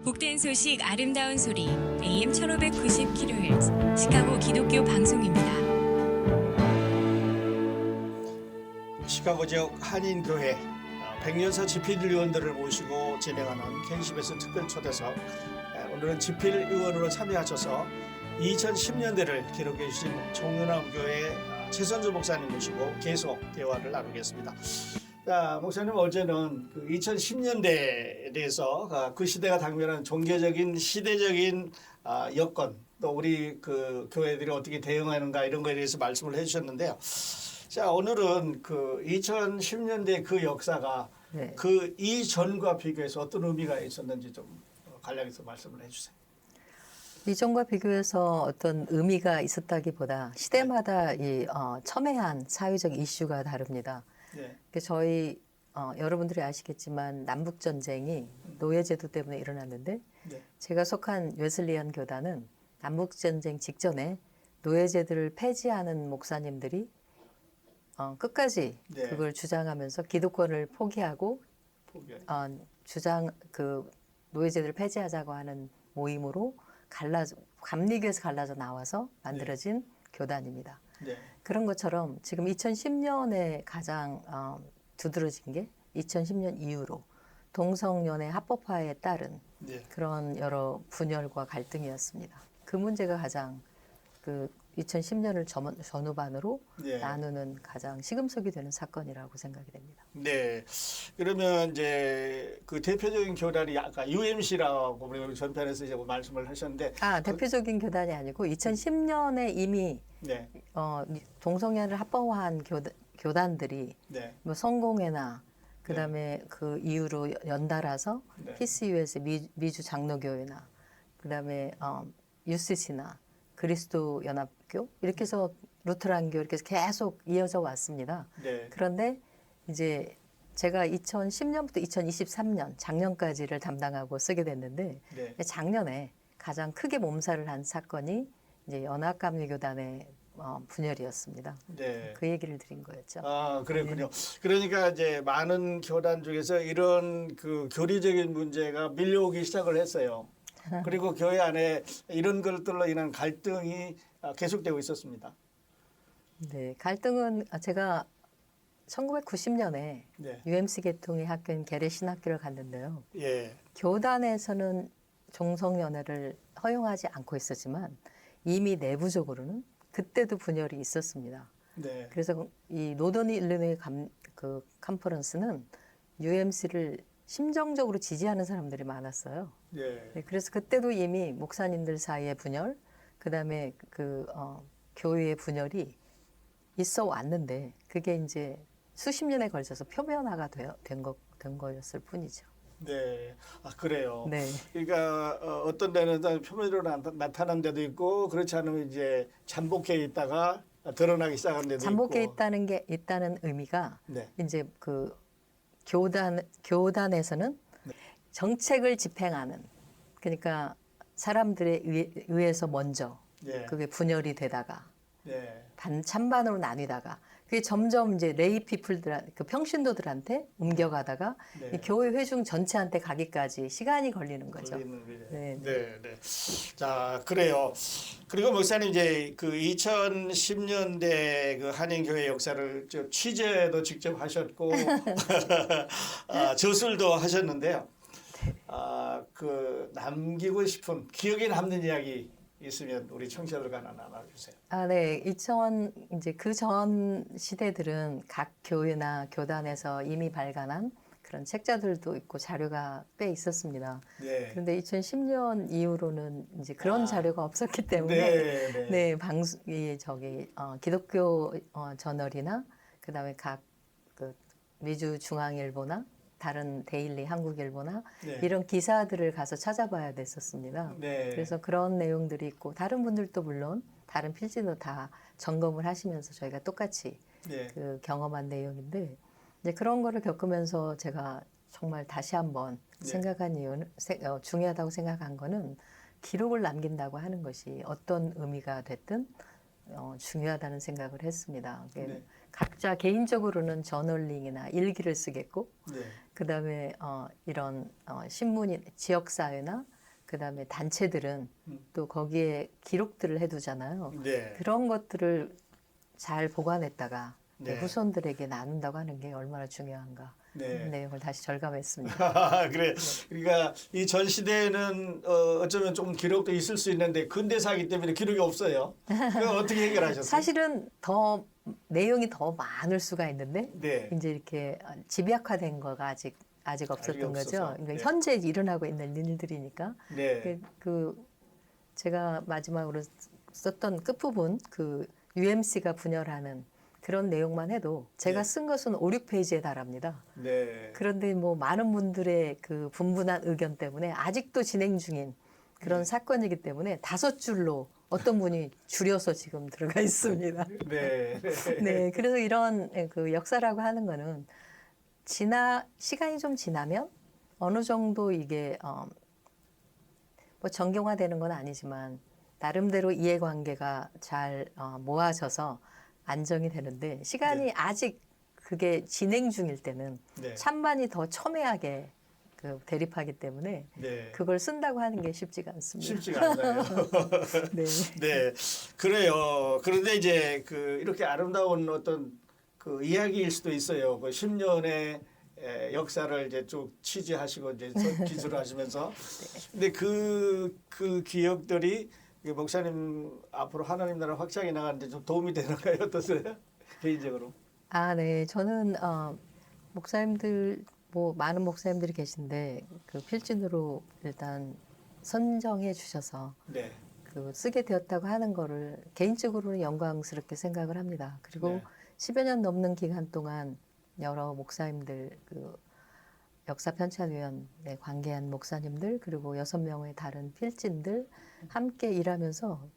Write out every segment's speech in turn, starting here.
복된 소식 아름다운 소리 AM 1590kHz 시카고 기독교 방송입니다. 시카고 지역 한인교회 백년사 집필위원들을 모시고 진행하는 KCBS 특별초대석, 오늘은 집필위원으로 참여하셔서 2010년대를 기록해 주신 청년암교회 최선주 목사님 모시고 계속 대화를 나누겠습니다. 자, 목사님, 어제는 그 2010년대에 대해서 그 시대가 당면한 종교적인 시대적인 여건, 또 우리 그 교회들이 어떻게 대응하는가 이런 거에 대해서 말씀을 해주셨는데요. 자, 오늘은 그 2010년대 그 역사가 그 이전과 비교해서 어떤 의미가 있었는지 좀 간략해서 말씀을 해주세요. 이전과 비교해서 어떤 의미가 있었다기보다 시대마다 이 첨예한 사회적 이슈가 다릅니다. 저희 여러분들이 아시겠지만 남북 전쟁이 노예 제도 때문에 일어났는데 제가 속한 웨슬리안 교단은 남북 전쟁 직전에 노예 제도를 폐지하는 목사님들이 끝까지 그걸 주장하면서 기득권을 포기하고 노예 제도를 폐지하자고 하는 모임으로 감리교에서 갈라져 나와서 만들어진 교단입니다. 그런 것처럼 지금 2010년에 가장 두드러진 게 2010년 이후로 동성연애 합법화에 따른 그런 여러 분열과 갈등이었습니다. 그 문제가 가장 그 2010년을 전후반으로 나누는 가장 시금석이 되는 사건이라고 생각이 됩니다. 네. 그러면 이제 그 대표적인 교단이 아까 UMC라고 우리 전편에서 이제 말씀을 하셨는데. 대표적인 교단이 아니고 2010년에 이미 동성애를 합법화한 교단들이 뭐 성공회나 그다음에 그 이후로 연달아서 PCUS 미주 장로교회나 그다음에 UCC나 그리스도 연합교 이렇게 해서 루터란교 이렇게 해서 계속 이어져 왔습니다. 그런데 이제 제가 2010년부터 2023년 작년까지를 담당하고 쓰게 됐는데 작년에 가장 크게 몸살을 한 사건이 이제 연합감리교단의 분열이었습니다. 그 얘기를 드린 거였죠. 그랬군요. 그러니까 이제 많은 교단 중에서 이런 그 교리적인 문제가 밀려오기 시작을 했어요. 그리고 교회 안에 이런 것들로 인한 갈등이 계속되고 있었습니다. 네, 갈등은 제가 1990년에 UMC 계통의 학교인 게레 신학교를 갔는데요. 교단에서는 종성연애를 허용하지 않고 있었지만 이미 내부적으로는 그때도 분열이 있었습니다. 그래서 이 노던 일리노이 컨퍼런스는 UMC를 심정적으로 지지하는 사람들이 많았어요. 그래서 그때도 이미 목사님들 사이의 분열, 그다음에 교회의 분열이 있어 왔는데 그게 이제 수십 년에 걸쳐서 표면화가 된 거였을 뿐이죠. 그래요. 그러니까 어떤 데는 표면으로 나타난 데도 있고 그렇지 않으면 이제 잠복해 있다가 드러나기 시작한 데도 잠복해 있고. 있다는 의미가 이제 그 교단에서는 정책을 집행하는, 그러니까 사람들에 의해서 먼저 그게 분열이 되다가 찬반으로 나뉘다가 그게 점점 이제 레이 피플들, 그 평신도들한테 옮겨가다가 이 교회 회중 전체한테 가기까지 시간이 걸리는 거죠. 자, 그래요. 그리고 목사님 이제 그 2010년대 그 한인교회 역사를 취재도 직접 하셨고 저술도 하셨는데요. 그 남기고 싶은 기억에 남는 이야기 있으면 우리 청취자들과 하나 나눠주세요. 이제 그 전 시대들은 각 교회나 교단에서 이미 발간한 그런 책자들도 있고 자료가 꽤 있었습니다. 그런데 2010년 이후로는 이제 그런 자료가 없었기 때문에 기독교 저널이나 그다음에 각 미주 중앙일보나 다른 데일리 한국일보나 이런 기사들을 가서 찾아봐야 됐었습니다. 그래서 그런 내용들이 있고 다른 분들도 물론 다른 필지도 다 점검을 하시면서 저희가 똑같이 그 경험한 내용인데 이제 그런 거를 겪으면서 제가 정말 다시 한번 생각한 이유는 중요하다고 생각한 거는 기록을 남긴다고 하는 것이 어떤 의미가 됐든 중요하다는 생각을 했습니다. 각자 개인적으로는 저널링이나 일기를 쓰겠고, 그다음에 이런 신문이 지역사회나 그다음에 단체들은 또 거기에 기록들을 해두잖아요. 네. 그런 것들을 잘 보관했다가 네. 후손들에게 나눈다고 하는 게 얼마나 중요한가. 네. 내용을 다시 절감했습니다. 그래. 그러니까 이 전 시대에는 어쩌면 좀 기록도 있을 수 있는데 근대사이기 때문에 기록이 없어요. 그거 어떻게 해결하셨어요? 사실은 더 내용이 더 많을 수가 있는데 네. 이제 이렇게 집약화된 거가 아직 없었던 거죠. 없어서. 그러니까 네. 현재 일어나고 있는 일들이니까. 네. 제가 마지막으로 썼던 끝부분 UMC가 분열하는 그런 내용만 해도 제가 네. 쓴 것은 5, 6페이지에 달합니다. 네. 그런데 뭐 많은 분들의 그 분분한 의견 때문에 아직도 진행 중인 그런 사건이기 때문에 5줄로 어떤 분이 줄여서 지금 들어가 있습니다. 네. 네, 그래서 이런 그 역사라고 하는 거는 시간이 좀 지나면 어느 정도 이게 뭐 정경화되는 건 아니지만 나름대로 이해관계가 잘 모아져서 안정이 되는데 시간이 네. 아직 그게 진행 중일 때는 네. 찬반이 더 첨예하게 대립하기 때문에 네. 그걸 쓴다고 하는 게 쉽지가 않습니다. 쉽지가 않아요. 네. 네, 그래요. 그런데 이제 이렇게 아름다운 어떤 이야기일 수도 있어요. 10년의 역사를 이제 쭉 취재하시고 이제 기술을 하시면서. 근데 그 기억들이 목사님 앞으로 하나님 나라 확장해 나가는데 좀 도움이 되나요? 어떠세요? 개인적으로. 네. 저는 목사님들 많은 목사님들이 계신데 필진으로 일단 선정해 주셔서 네. 쓰게 되었다고 하는 거를 개인적으로는 영광스럽게 생각을 합니다. 그리고 네. 10여 년 넘는 기간 동안 여러 목사님들 역사 편찬위원회 관계한 목사님들 그리고 6명의 다른 필진들 함께 일하면서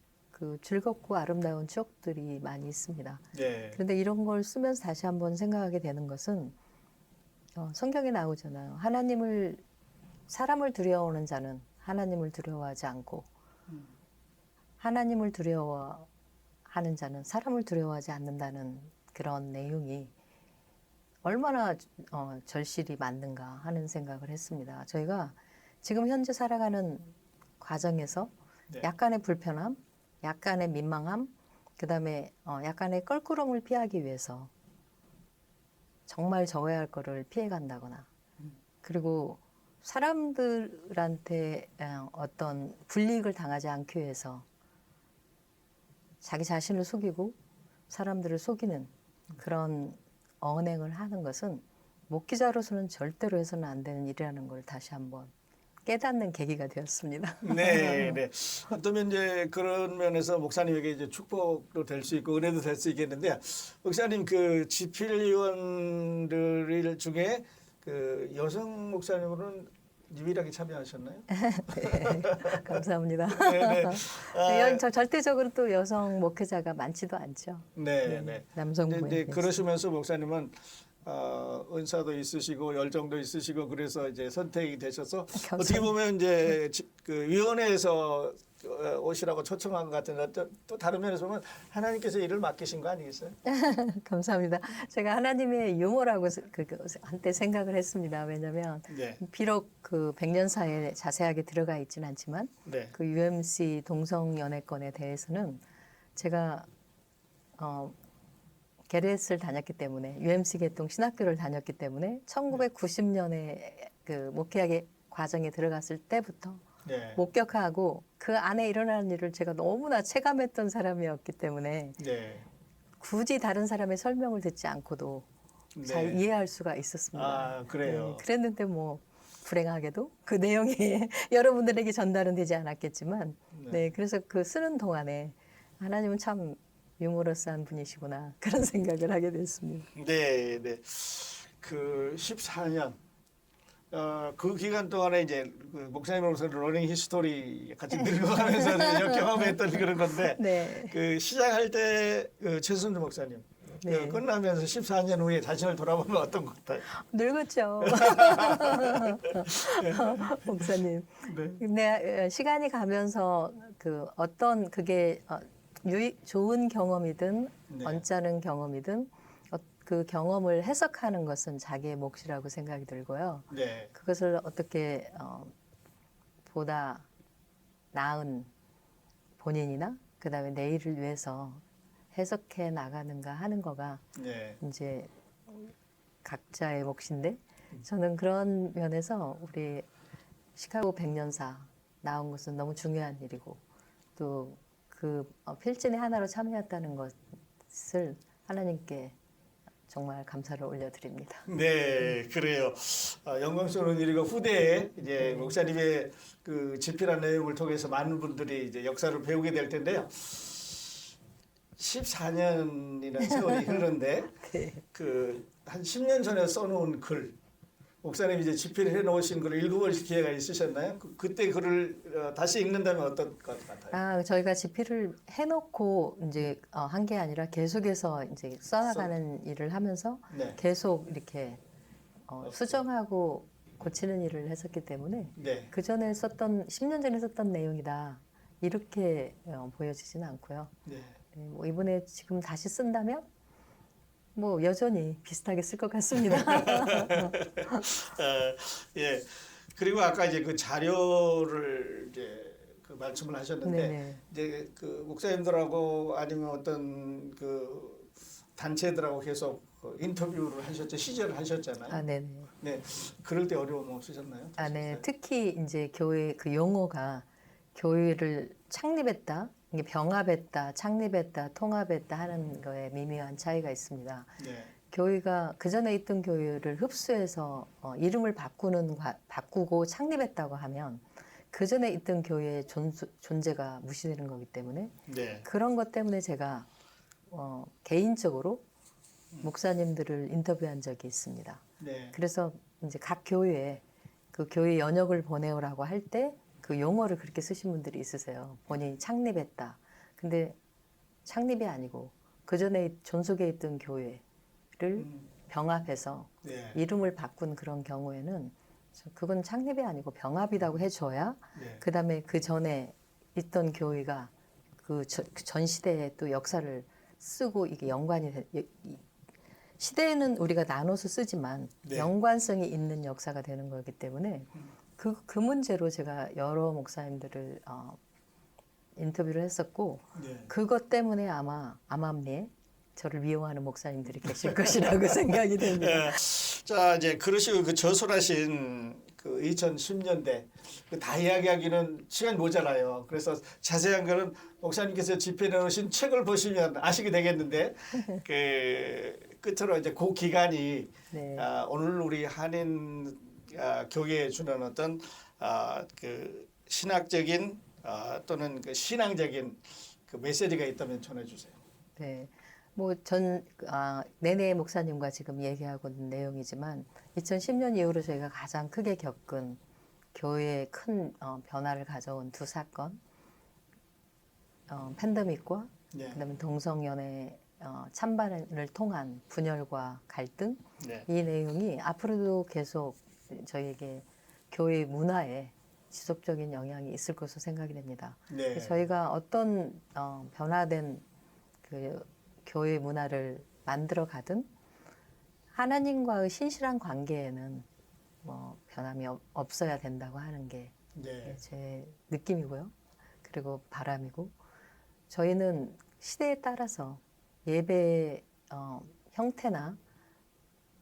즐겁고 아름다운 추억들이 많이 있습니다. 네. 그런데 이런 걸 쓰면서 다시 한번 생각하게 되는 것은 성경에 나오잖아요. 사람을 두려워하는 자는 하나님을 두려워하지 않고 하나님을 두려워하는 자는 사람을 두려워하지 않는다는 그런 내용이 얼마나 절실히 맞는가 하는 생각을 했습니다. 저희가 지금 현재 살아가는 과정에서 네. 약간의 불편함, 약간의 민망함, 그다음에 약간의 껄끄러움을 피하기 위해서 정말 적어야 할 거를 피해간다거나 그리고 사람들한테 어떤 불이익을 당하지 않기 위해서 자기 자신을 속이고 사람들을 속이는 그런 언행을 하는 것은 목기자로서는 절대로 해서는 안 되는 일이라는 걸 다시 한번 깨닫는 계기가 되었습니다. 네, 네. 어쩌면 이제 그런 면에서 목사님에게 이제 축복도 될 수 있고 은혜도 될 수 있겠는데, 목사님 집필위원들 중에 여성 목사님으로는 유일하게 참여하셨나요? 네, 감사합니다. 네, 네. 절대적으로 또 여성 목회자가 많지도 않죠. 네, 네. 남성부에. 네, 그러시면서 목사님은 은사도 있으시고 열정도 있으시고 그래서 이제 선택이 되셔서 감사합니다. 어떻게 보면 이제 위원회에서 오시라고 초청한 것 같은데 또 다른 면에서 보면 하나님께서 일을 맡기신 거 아니겠어요? 감사합니다. 제가 하나님의 유머라고 한때 생각을 했습니다. 왜냐하면 네. 비록 100년사에 자세하게 들어가 있지는 않지만 네. UMC 동성연애권에 대해서는 제가 게렛을 다녔기 때문에 UMC 개통 신학교를 다녔기 때문에 1990년에 목회학의 과정에 들어갔을 때부터 네. 목격하고 그 안에 일어나는 일을 제가 너무나 체감했던 사람이었기 때문에 네. 굳이 다른 사람의 설명을 듣지 않고도 네. 잘 이해할 수가 있었습니다. 아, 그래요. 네, 그랬는데 불행하게도 그 내용이 여러분들에게 전달은 되지 않았겠지만 네, 그래서 쓰는 동안에 하나님은 참 유머러스한 분이시구나 그런 생각을 하게 됐습니다. 네, 네. 14년 그 기간 동안에 이제 목사님으로서 러닝 히스토리 같이 늙어가면서 경험했던 그런 건데 네. 시작할 때 최순주 목사님 네. 끝나면서 14년 후에 자신을 돌아보면 어떤 것 같아요? 늙었죠. 목사님. 네. 근데 시간이 가면서 어떤 그게 좋은 경험이든 네. 언짢은 경험이든 그 경험을 해석하는 것은 자기의 몫이라고 생각이 들고요. 네. 그것을 어떻게 보다 나은 본인이나 그다음에 내일을 위해서 해석해 나가는가 하는 거가 네. 이제 각자의 몫인데 저는 그런 면에서 우리 시카고 100년사 나온 것은 너무 중요한 일이고 또 그 필진의 하나로 참여했다는 것을 하나님께 정말 감사를 올려드립니다. 네, 그래요. 영광스러운 일이고 후대에 이제 목사님의 그 집필한 내용을 통해서 많은 분들이 이제 역사를 배우게 될 텐데요. 14년이라는 세월이 흐르는데 네. 그 한 10년 전에 써놓은 글, 목사님이 이제 집필을 해놓으신 글을 읽어보실 기회가 있으셨나요? 그때 글을 다시 읽는다면 어떨 것 같아요? 저희가 집필을 해놓고 이제 한 게 아니라 계속해서 이제 써나가는 일을 하면서 네. 계속 이렇게 수정하고 고치는 일을 했었기 때문에 네. 그 전에 썼던 10년 전에 썼던 내용이다 이렇게 보여지지는 않고요. 네. 네, 뭐 이번에 지금 다시 쓴다면 뭐 여전히 비슷하게 쓸 것 같습니다. 예. 그리고 아까 이제 그 자료를 이제 그 말씀을 하셨는데 네네. 이제 그 목사님들하고 아니면 어떤 그 단체들하고 계속 그 인터뷰를 하셨죠, 시절을 하셨잖아요. 네네. 네. 그럴 때 어려움 없으셨나요? 네. 특히 이제 교회 그 용어가 교회를 창립했다, 이게 병합했다, 창립했다, 통합했다 하는 거에 미묘한 차이가 있습니다. 네. 교회가 그 전에 있던 교회를 흡수해서 이름을 바꾸고 창립했다고 하면 그 전에 있던 교회의 존재가 무시되는 거기 때문에 네. 그런 것 때문에 제가 개인적으로 목사님들을 인터뷰한 적이 있습니다. 네. 그래서 이제 각 교회에 그 교회 연역을 보내오라고 할 때 그 용어를 그렇게 쓰신 분들이 있으세요. 본인이 창립했다. 근데 창립이 아니고 그 전에 존속에 있던 교회를 병합해서 네. 이름을 바꾼 그런 경우에는 그건 창립이 아니고 병합이라고 해줘야 네. 그다음에 그 전에 있던 교회가 그 전 시대의 또 역사를 쓰고 이게 연관이 시대에는 우리가 나눠서 쓰지만 네. 연관성이 있는 역사가 되는 거기 때문에 그 문제로 제가 여러 목사님들을 인터뷰를 했었고 네. 그것 때문에 아마 암암리에 저를 미용하는 목사님들이 계실 것이라고 생각이 됩니다. 자, 이제 그러시고 그 저술하신 그 2010년대 다 이야기하기는 시간이 모자라요. 그래서 자세한 거는 목사님께서 집필해 놓으신 책을 보시면 아시게 되겠는데 그 끝으로 이제 그 기간이 네. 오늘 우리 한인 교회에 주는 어떤 그 신학적인 또는 그 신앙적인 그 메시지가 있다면 전해주세요. 네. 뭐 내내 목사님과 지금 얘기하고 있는 내용이지만 2010년 이후로 저희가 가장 크게 겪은 교회에 큰 변화를 가져온 두 사건, 팬데믹과 네. 그다음에 동성연애 찬반을 통한 분열과 갈등 네. 이 내용이 앞으로도 계속 저희에게 교회 문화에 지속적인 영향이 있을 것으로 생각이 됩니다. 네. 저희가 어떤 변화된 그 교회 문화를 만들어 가든 하나님과의 신실한 관계에는 뭐 변함이 없어야 된다고 하는 게 제 느낌이고요. 그리고 바람이고 저희는 시대에 따라서 예배의 형태나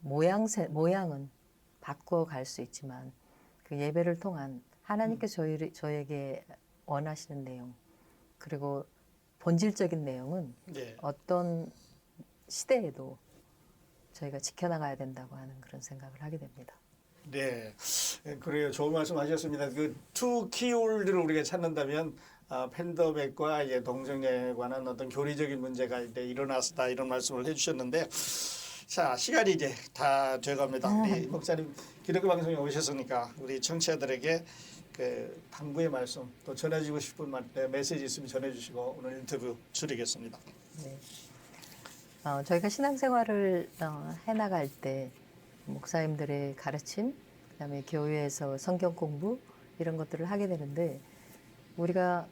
모양은 바꿔 갈 수 있지만 그 예배를 통한 하나님께 저에게 원하시는 내용 그리고 본질적인 내용은 네. 어떤 시대에도 저희가 지켜나가야 된다고 하는 그런 생각을 하게 됩니다. 네, 그래요. 좋은 말씀하셨습니다. 그 투 키워드를 우리가 찾는다면 팬더백과 이제 동성애에 관한 어떤 교리적인 문제가 이제 일어났다 이런 말씀을 해주셨는데, 자 시간이 이제 다 돼갑니다. 우리 목사님 기독교 방송에 오셨으니까 우리 청취자들에게 그 당부의 말씀 또 전해주고 싶은 메시지 있으면 전해주시고 오늘 인터뷰 줄이겠습니다. 네. 저희가 신앙생활을 해나갈 때 목사님들의 가르침, 그다음에 교회에서 성경 공부 이런 것들을 하게 되는데 우리가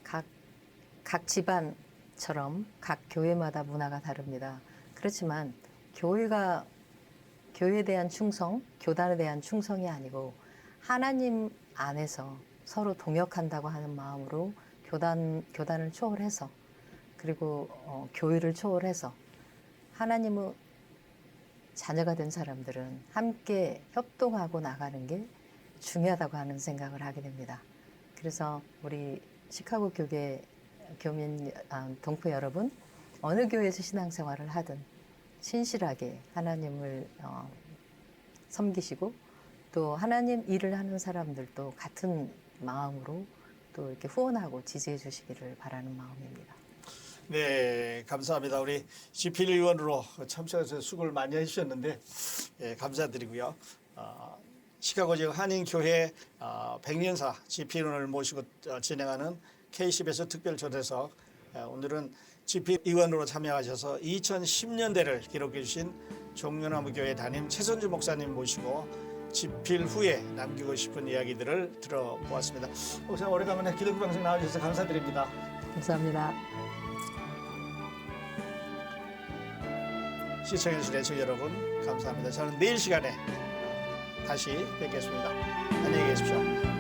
각 집안처럼 각 교회마다 문화가 다릅니다. 그렇지만 교회에 대한 충성, 교단에 대한 충성이 아니고 하나님 안에서 서로 동역한다고 하는 마음으로 교단을 초월해서 그리고 교회를 초월해서 하나님의 자녀가 된 사람들은 함께 협동하고 나가는 게 중요하다고 하는 생각을 하게 됩니다. 그래서 우리 시카고 교회 교민 동포 여러분, 어느 교회에서 신앙생활을 하든 신실하게 하나님을 섬기시고 또 하나님 일을 하는 사람들도 같은 마음으로 또 이렇게 후원하고 지지해 주시기를 바라는 마음입니다. 네, 감사합니다. 우리 지필 의원으로 참석해서 수고를 많이 해주셨는데 감사드리고요. 시카고 지역 한인교회 백년사 지필 의원을 모시고 진행하는 K-10에서 특별 초대석, 오늘은 지필 의원으로 참여하셔서 2010년대를 기록해 주신 종려나무 교회 담임 최선주 목사님 모시고 집필 후에 남기고 싶은 이야기들을 들어보았습니다. 목사님, 오래간만에 기독교 방송 나와주셔서 감사드립니다. 감사합니다. 시청해주신 애청 여러분 감사합니다. 저는 내일 시간에 다시 뵙겠습니다. 안녕히 계십시오.